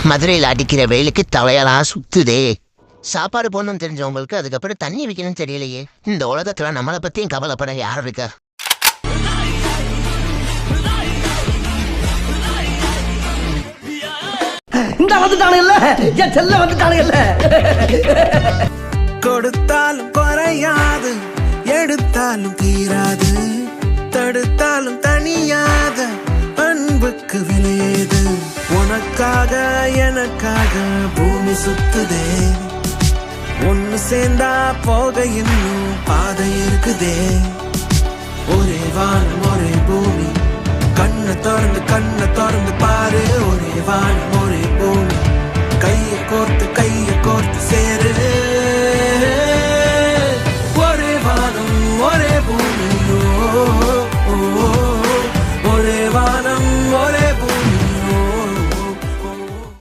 மதுரையில் அடிக்கிற வெயிலுக்கு தலையெல்லாம் சுத்துதே. சாப்பாடு போடணும்னு தெரிஞ்சவங்களுக்கு அதுக்கப்புறம் தண்ணி வைக்கணும்னு தெரியலையே. இந்த உலகத்துல நம்மளை பத்தியும் கவலைப்பட யார் இருக்கா? இந்த வந்துட்டானுங்கல்ல, என் செல்ல வந்துட்டானுங்கல்ல. கொடுத்தாலும் குறையாது, எடுத்தாலும் தீராது, தடுத்தாலும் தனியாத அன்புக்கு விலையேது. உனக்காக எனக்காக பூமி சுத்துதே, ஒன்னு சேர்ந்தா போக இன்னும் பாதை இருக்குதே. ஒரே வானம் ஒரே பூமி, கண்ணை திறந்து பாரு. ஒரே வானம் ஒரே பூமி, கையை கோர்த்து